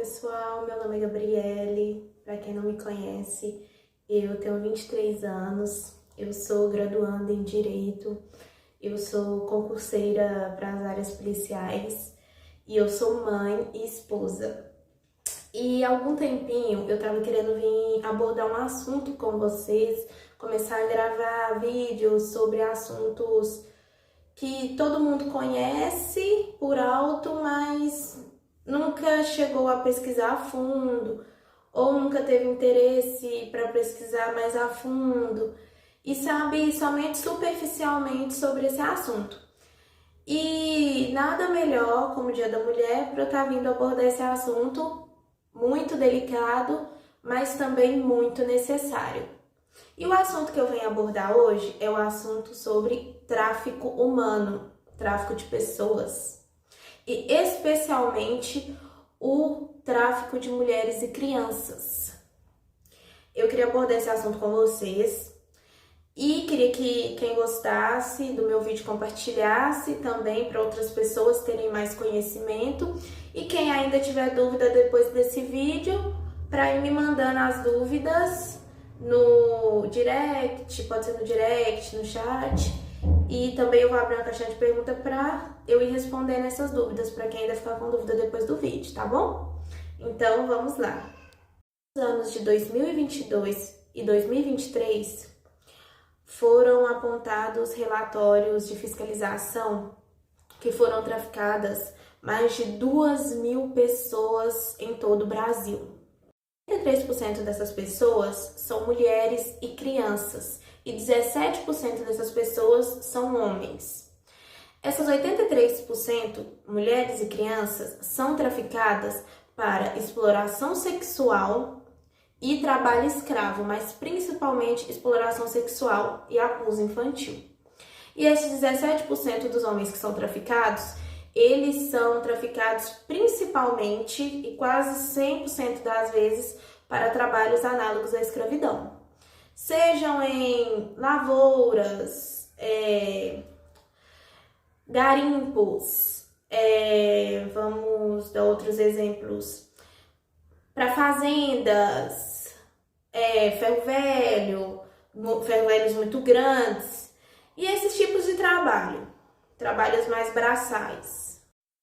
pessoal, meu nome é Gabriele, para quem não me conhece, eu tenho 23 anos, eu sou graduanda em Direito, eu sou concurseira para as áreas policiais e eu sou mãe e esposa. E há algum tempinho eu tava querendo vir abordar um assunto com vocês, começar a gravar vídeos sobre assuntos que todo mundo conhece por alto, mas nunca chegou a pesquisar a fundo, ou nunca teve interesse para pesquisar mais a fundo e sabe somente superficialmente sobre esse assunto. E nada melhor, como Dia da Mulher, para eu estar vindo abordar esse assunto muito delicado, mas também muito necessário. E o assunto que eu venho abordar hoje é o assunto sobre tráfico humano, tráfico de pessoas, e especialmente o tráfico de mulheres e crianças. Eu queria abordar esse assunto com vocês e queria que quem gostasse do meu vídeo compartilhasse também para outras pessoas terem mais conhecimento, e quem ainda tiver dúvida depois desse vídeo, para ir me mandando as dúvidas no direct, pode ser no direct, no chat, e também eu vou abrir uma caixinha de pergunta para eu ir respondendo essas dúvidas, para quem ainda ficar com dúvida depois do vídeo, tá bom? Então vamos lá. Nos anos de 2022 e 2023 foram apontados relatórios de fiscalização que foram traficadas mais de 2.000 pessoas em todo o Brasil. 83% dessas pessoas são mulheres e crianças, e 17% dessas pessoas são homens. Essas 83% mulheres e crianças são traficadas para exploração sexual e trabalho escravo, mas principalmente exploração sexual e abuso infantil. E esses 17% dos homens que são traficados, eles são traficados principalmente e quase 100% das vezes para trabalhos análogos à escravidão. Sejam em lavouras, garimpos, vamos dar outros exemplos, para fazendas, ferro velhos muito grandes, e esses tipos de trabalhos mais braçais.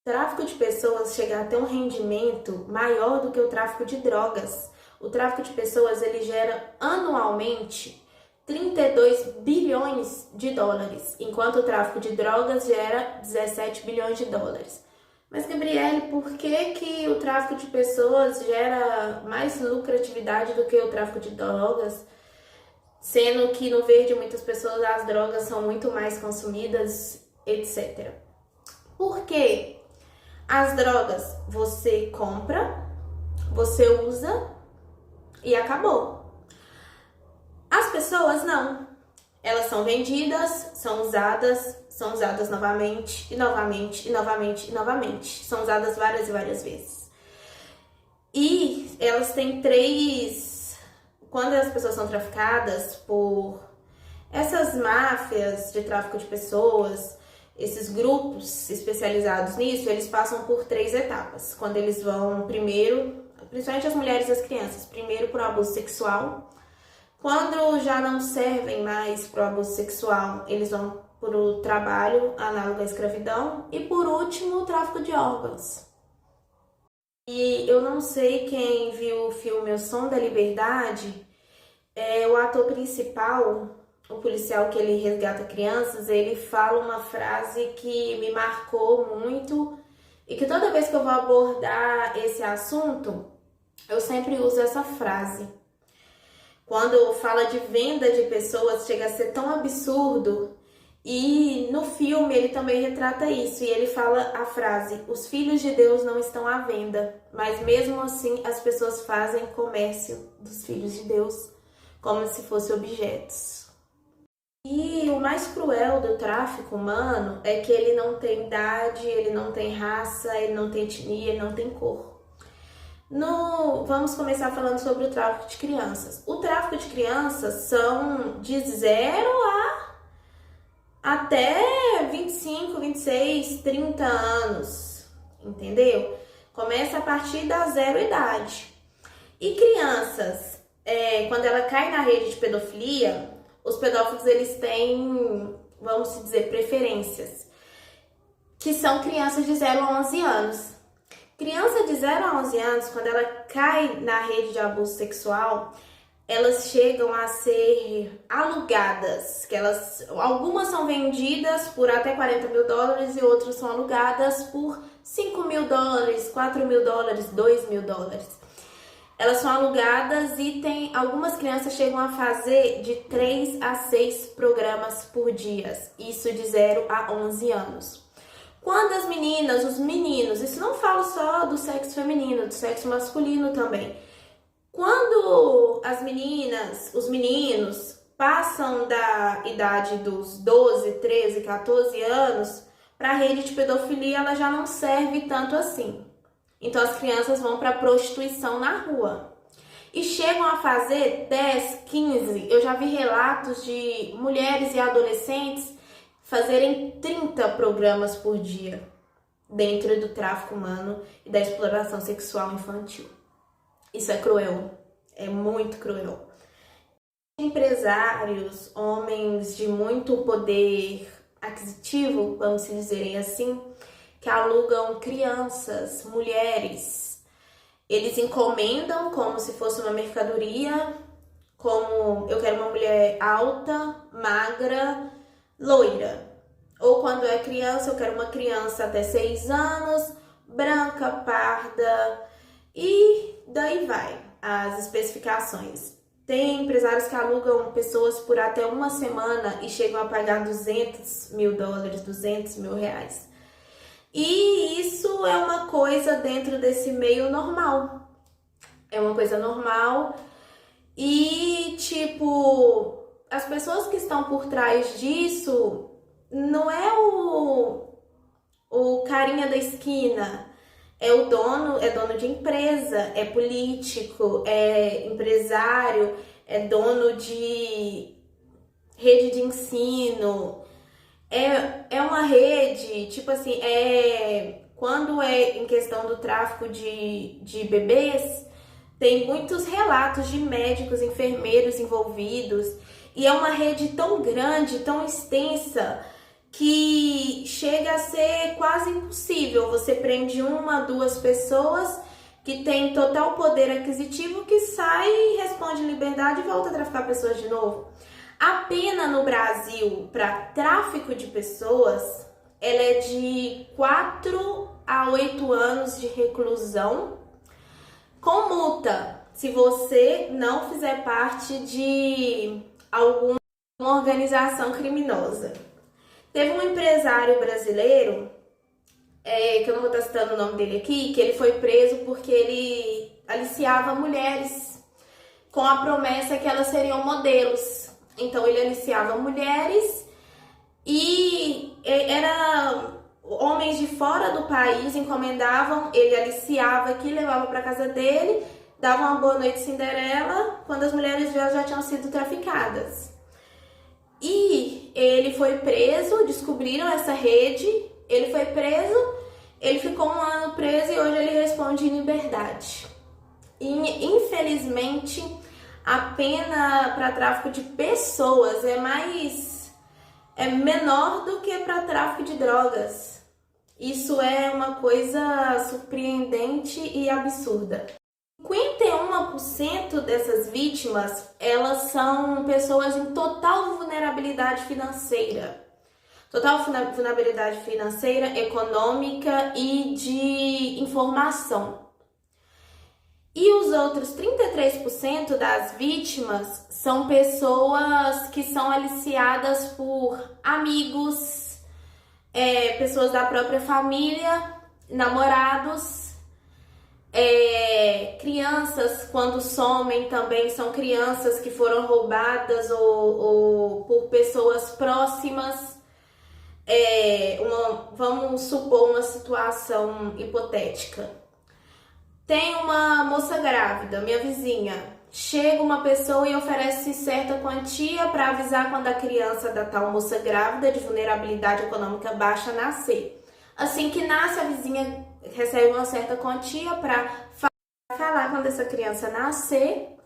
O tráfico de pessoas chega a ter um rendimento maior do que o tráfico de drogas. O tráfico de pessoas ele gera anualmente 32 bilhões de dólares, enquanto o tráfico de drogas gera 17 bilhões de dólares. Mas, Gabriele, por que o tráfico de pessoas gera mais lucratividade do que o tráfico de drogas? Sendo que no verde muitas pessoas as drogas são muito mais consumidas, etc. Porque as drogas você compra, você usa e acabou. As pessoas não. Elas são vendidas, são usadas novamente, e novamente, e novamente, e novamente. São usadas várias e várias vezes. E elas têm quando as pessoas são traficadas por essas máfias de tráfico de pessoas, esses grupos especializados nisso, eles passam por 3 etapas. Quando eles vão primeiro, principalmente as mulheres e as crianças, primeiro por abuso sexual. Quando já não servem mais para o abuso sexual, eles vão para o trabalho análogo à escravidão. E por último, o tráfico de órgãos. E eu não sei quem viu o filme O Som da Liberdade, o ator principal, o policial que ele resgata crianças, ele fala uma frase que me marcou muito e que toda vez que eu vou abordar esse assunto, eu sempre uso essa frase. Quando fala de venda de pessoas, chega a ser tão absurdo, e no filme ele também retrata isso, e ele fala a frase: os filhos de Deus não estão à venda, mas mesmo assim as pessoas fazem comércio dos filhos de Deus, como se fossem objetos. E o mais cruel do tráfico humano é que ele não tem idade, ele não tem raça, ele não tem etnia, ele não tem cor. Vamos começar falando sobre o tráfico de crianças. O tráfico de crianças são de 0 até 25, 26, 30 anos, entendeu? Começa a partir da 0 idade. E crianças, quando ela cai na rede de pedofilia, os pedófilos eles têm, vamos dizer, preferências, que são crianças de 0 a 11 anos. Criança de 0 a 11 anos, quando ela cai na rede de abuso sexual, elas chegam a ser alugadas, algumas são vendidas por até $40 mil e outras são alugadas por $5 mil, $4 mil, $2 mil. Elas são alugadas e algumas crianças chegam a fazer de 3 a 6 programas por dia, isso de 0 a 11 anos. Quando as meninas, os meninos, isso não falo só do sexo feminino, do sexo masculino também. Quando as meninas, os meninos passam da idade dos 12, 13, 14 anos, para a rede de pedofilia ela já não serve tanto assim. Então as crianças vão para a prostituição na rua. E chegam a fazer 10, 15, eu já vi relatos de mulheres e adolescentes fazerem 30 programas por dia dentro do tráfico humano e da exploração sexual infantil. Isso é cruel, é muito cruel. Empresários, homens de muito poder aquisitivo, vamos dizer assim, que alugam crianças, mulheres. Eles encomendam como se fosse uma mercadoria, como eu quero uma mulher alta, magra, loira. Ou quando é criança, eu quero uma criança até 6 anos, branca, parda, e daí vai as especificações. Tem empresários que alugam pessoas por até uma semana e chegam a pagar $200 mil, $200 mil. E isso é uma coisa dentro desse meio normal. É uma coisa normal e, tipo, as pessoas que estão por trás disso não é o carinha da esquina, é dono de empresa, é político, é empresário, é dono de rede de ensino, é uma rede, tipo assim, quando é em questão do tráfico de bebês, tem muitos relatos de médicos, enfermeiros envolvidos, e é uma rede tão grande, tão extensa, que chega a ser quase impossível. Você prende 1, 2 pessoas que têm total poder aquisitivo, que sai, responde liberdade e volta a traficar pessoas de novo. A pena no Brasil para tráfico de pessoas, ela é de 4 a 8 anos de reclusão, com multa, se você não fizer parte de alguma organização criminosa. Teve um empresário brasileiro, que eu não vou estar citando o nome dele aqui, que ele foi preso porque ele aliciava mulheres com a promessa que elas seriam modelos. Então ele aliciava mulheres e homens de fora do país encomendavam, ele aliciava aqui, levava para casa dele, dava uma boa noite Cinderela, quando as mulheres já tinham sido traficadas. E ele foi preso, descobriram essa rede, ele foi preso, ele ficou 1 ano preso e hoje ele responde em liberdade. E infelizmente a pena para tráfico de pessoas é menor do que para tráfico de drogas. Isso é uma coisa surpreendente e absurda. 51% dessas vítimas, elas são pessoas em total vulnerabilidade financeira. Total vulnerabilidade financeira, econômica e de informação. E os outros 33% das vítimas são pessoas que são aliciadas por amigos, pessoas da própria família, namorados, crianças quando somem também são crianças que foram roubadas ou por pessoas próximas. Vamos supor uma situação hipotética. Tem uma moça grávida, minha vizinha. Chega uma pessoa e oferece certa quantia para avisar quando a criança da tal moça grávida de vulnerabilidade econômica baixa nascer. Assim que nasce, a vizinha recebe uma certa quantia para falar quando essa criança nascer.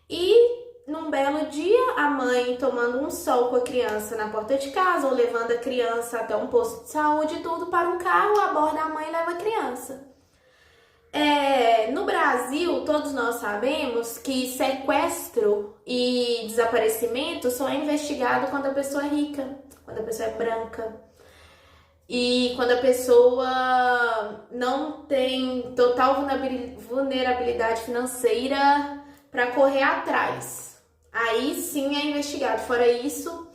E num belo dia, a mãe tomando um sol com a criança na porta de casa ou levando a criança até um posto de saúde e tudo para um carro, aborda a mãe e leva a criança. No Brasil, todos nós sabemos que sequestro e desaparecimento só é investigado quando a pessoa é rica, quando a pessoa é branca e quando a pessoa não tem total vulnerabilidade financeira para correr atrás. Aí sim é investigado. Fora isso,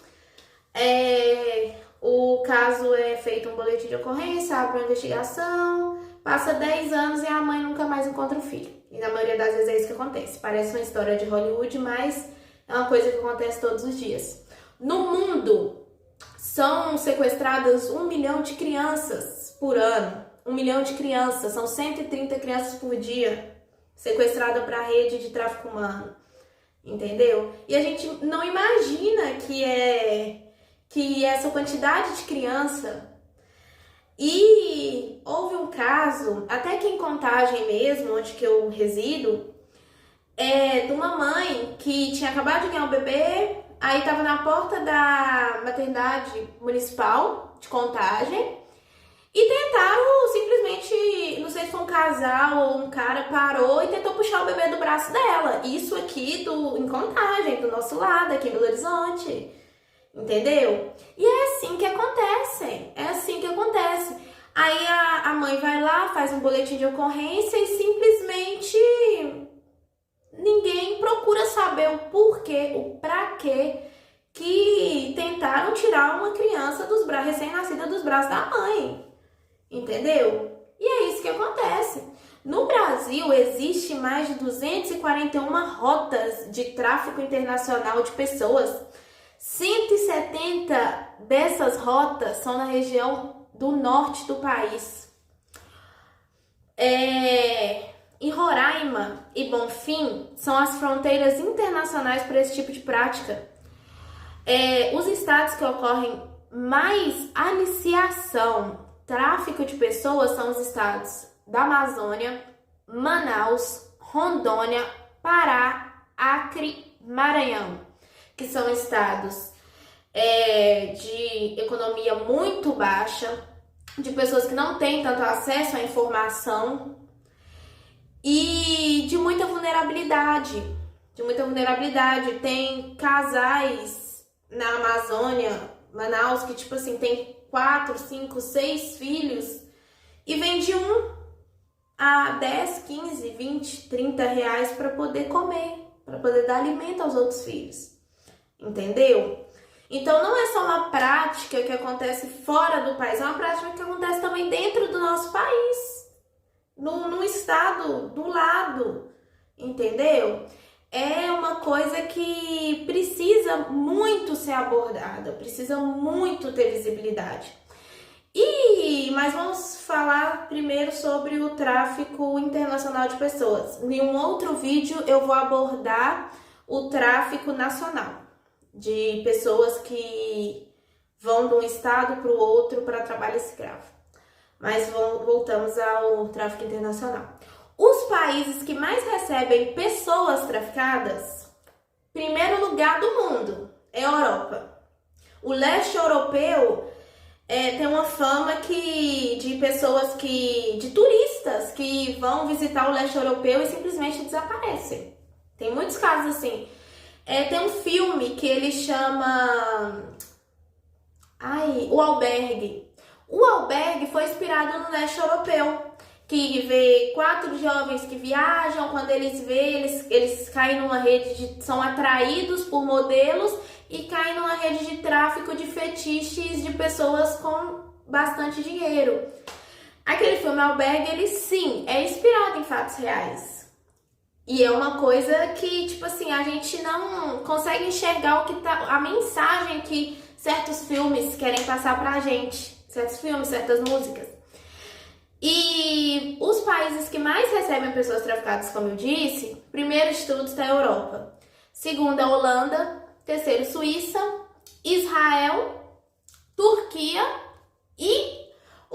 o caso é feito um boletim de ocorrência, abre uma investigação, passa 10 anos e a mãe nunca mais encontra o filho. E na maioria das vezes é isso que acontece. Parece uma história de Hollywood, mas é uma coisa que acontece todos os dias. No mundo, são sequestradas 1 milhão de crianças por ano. 1 milhão de crianças, são 130 crianças por dia sequestradas para a rede de tráfico humano. Entendeu? E a gente não imagina que essa quantidade de criança. E houve um caso, até que em Contagem mesmo, onde que eu resido, de uma mãe que tinha acabado de ganhar o bebê, aí estava na porta da maternidade municipal de Contagem e tentaram simplesmente, não sei se foi um casal ou um cara, parou e tentou puxar o bebê do braço dela. Isso aqui em Contagem, do nosso lado, aqui em Belo Horizonte. Entendeu? E é assim que acontece. É assim que acontece. Aí a mãe vai lá, faz um boletim de ocorrência e simplesmente ninguém procura saber o porquê, o pra quê que tentaram tirar uma criança recém-nascida dos braços da mãe. Entendeu? E é isso que acontece. No Brasil, existe mais de 241 rotas de tráfico internacional de pessoas. 170 dessas rotas são na região do norte do país. Em Roraima e Bonfim são as fronteiras internacionais para esse tipo de prática. Os estados que ocorrem mais aliciação, tráfico de pessoas são os estados da Amazônia, Manaus, Rondônia, Pará, Acre, Maranhão, que são estados de economia muito baixa, de pessoas que não têm tanto acesso à informação e de muita vulnerabilidade. Tem casais na Amazônia, Manaus, que tipo assim, tem 4, 5, 6 filhos e vende um a 10, 15, 20, 30 reais para poder comer, para poder dar alimento aos outros filhos. Entendeu? Então não é só uma prática que acontece fora do país, é uma prática que acontece também dentro do nosso país, no estado do lado, entendeu? É uma coisa que precisa muito ser abordada, precisa muito ter visibilidade. Mas vamos falar primeiro sobre o tráfico internacional de pessoas. Em um outro vídeo eu vou abordar o tráfico nacional, de pessoas que vão de um estado para o outro para trabalho escravo. Mas voltamos ao tráfico internacional. Os países que mais recebem pessoas traficadas, primeiro lugar do mundo, é a Europa. O leste europeu tem uma fama de pessoas de turistas que vão visitar o leste europeu e simplesmente desaparecem. Tem muitos casos assim. Tem um filme que ele chama O Albergue. O Albergue foi inspirado no leste europeu, que vê 4 jovens que viajam, quando eles caem numa rede são atraídos por modelos e caem numa rede de tráfico de fetiches de pessoas com bastante dinheiro. Aquele filme Albergue, ele sim, é inspirado em fatos reais. E é uma coisa que, tipo assim, a gente não consegue enxergar a mensagem que certos filmes querem passar pra gente. Certos filmes, certas músicas. E os países que mais recebem pessoas traficadas, como eu disse, primeiro de tudo está a Europa. Segundo, a Holanda. Terceiro, Suíça, Israel, Turquia e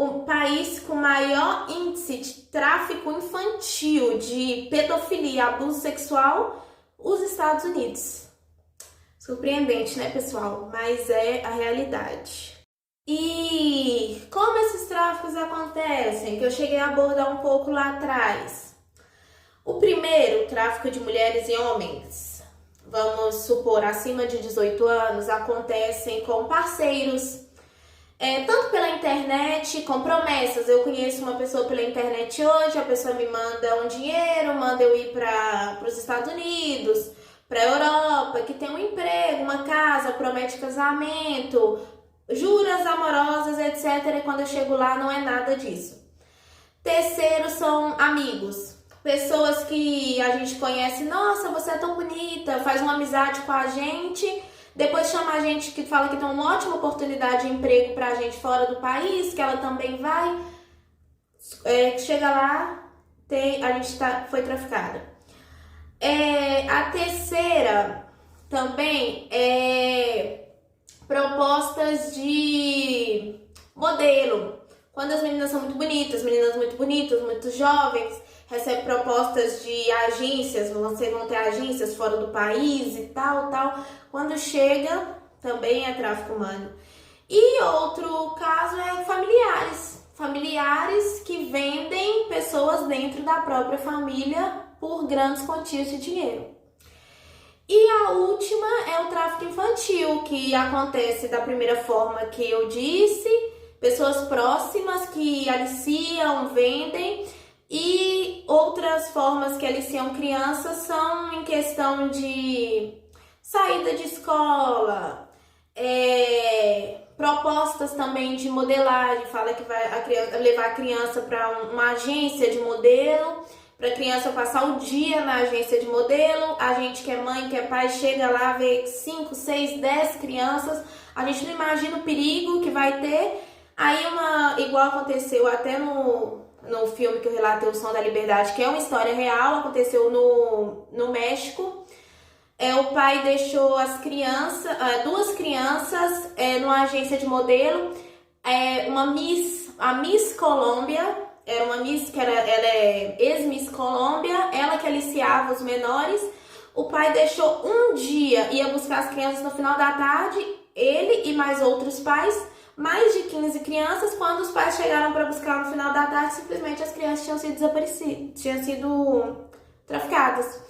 o país com maior índice de tráfico infantil, de pedofilia, abuso sexual, os Estados Unidos. Surpreendente, né, pessoal? Mas é a realidade. E como esses tráficos acontecem? Que eu cheguei a abordar um pouco lá atrás. O primeiro, o tráfico de mulheres e homens, vamos supor, acima de 18 anos, acontecem com parceiros, tanto pela internet, com promessas. Eu conheço uma pessoa pela internet hoje, a pessoa me manda um dinheiro, manda eu ir para os Estados Unidos, para a Europa, que tem um emprego, uma casa, promete casamento, juras amorosas, etc. E quando eu chego lá, não é nada disso. Terceiro são amigos. Pessoas que a gente conhece, nossa, você é tão bonita, faz uma amizade com a gente, depois chama a gente que fala que tem uma ótima oportunidade de emprego pra gente fora do país, que ela também vai. Chega lá, a gente foi traficada. A terceira também é propostas de modelo. Quando as meninas são muito bonitas, muito jovens, recebem propostas de agências, vocês vão ter agências fora do país e tal. Quando chega, também é tráfico humano. E outro caso é familiares que vendem pessoas dentro da própria família por grandes quantias de dinheiro. E a última é o tráfico infantil, que acontece da primeira forma que eu disse, pessoas próximas que aliciam, vendem, e outras formas que aliciam crianças são em questão de saída de escola, propostas também de modelagem, fala que vai levar a criança para uma agência de modelo, para a criança passar o dia na agência de modelo. A gente que é mãe, que é pai, chega lá, vê 5, 6, 10 crianças, a gente não imagina o perigo que vai ter. Aí igual aconteceu até no filme que eu relatei, O Som da Liberdade, que é uma história real, aconteceu no México. O pai deixou duas crianças numa agência de modelo, a Miss Colômbia, era uma Miss ela é ex-Miss Colômbia, ela que aliciava os menores. O pai deixou um dia, ia buscar as crianças no final da tarde, ele e mais outros pais, mais de 15 crianças. Quando os pais chegaram para buscar no final da tarde, simplesmente as crianças tinham sido desaparecidas, tinham sido traficadas.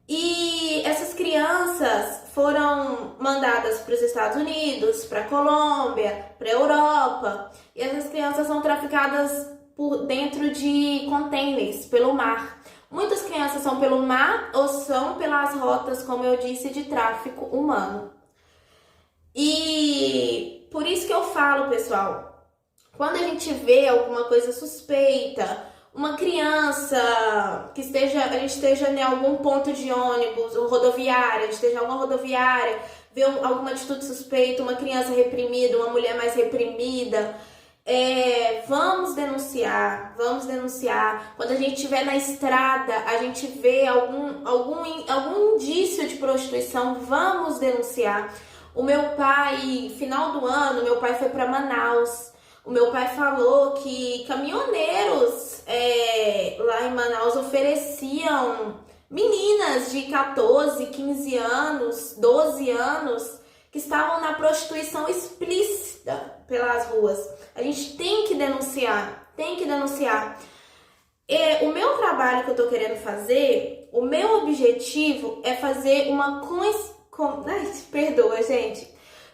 E essas crianças foram mandadas para os Estados Unidos, para a Colômbia, para a Europa. E essas crianças são traficadas por dentro de containers, pelo mar. Muitas crianças são pelo mar ou são pelas rotas, como eu disse, de tráfico humano. E por isso que eu falo, pessoal, quando a gente vê alguma coisa suspeita, uma criança que a gente esteja em algum ponto de ônibus ou rodoviária, a gente esteja em alguma rodoviária, vê alguma atitude suspeita, uma criança reprimida, uma mulher mais reprimida, vamos denunciar. Quando a gente estiver na estrada, a gente vê algum indício de prostituição, vamos denunciar. O meu pai, final do ano, meu pai foi para Manaus. O meu pai falou que caminhoneiros lá em Manaus ofereciam meninas de 14, 15 anos, 12 anos, que estavam na prostituição explícita pelas ruas. A gente tem que denunciar. O meu trabalho que eu tô querendo fazer, o meu objetivo é fazer uma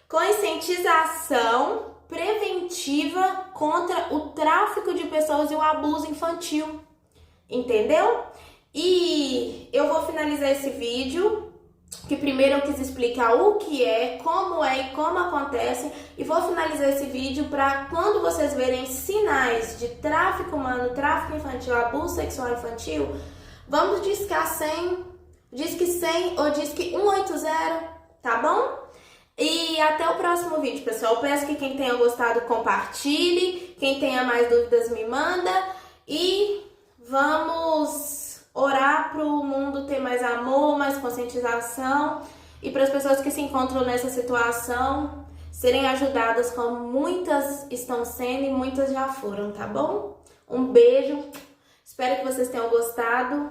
conscientização preventiva contra o tráfico de pessoas e o abuso infantil, entendeu? E eu vou finalizar esse vídeo, que primeiro eu quis explicar o que como e como acontece, e vou finalizar esse vídeo para quando vocês verem sinais de tráfico humano, tráfico infantil, abuso sexual infantil, vamos discar 100, disque 100 ou disque 180, tá bom? E até o próximo vídeo, pessoal. Eu peço que quem tenha gostado compartilhe, quem tenha mais dúvidas me manda, e vamos orar para o mundo ter mais amor, mais conscientização, e para as pessoas que se encontram nessa situação serem ajudadas como muitas estão sendo e muitas já foram, tá bom? Um beijo, espero que vocês tenham gostado.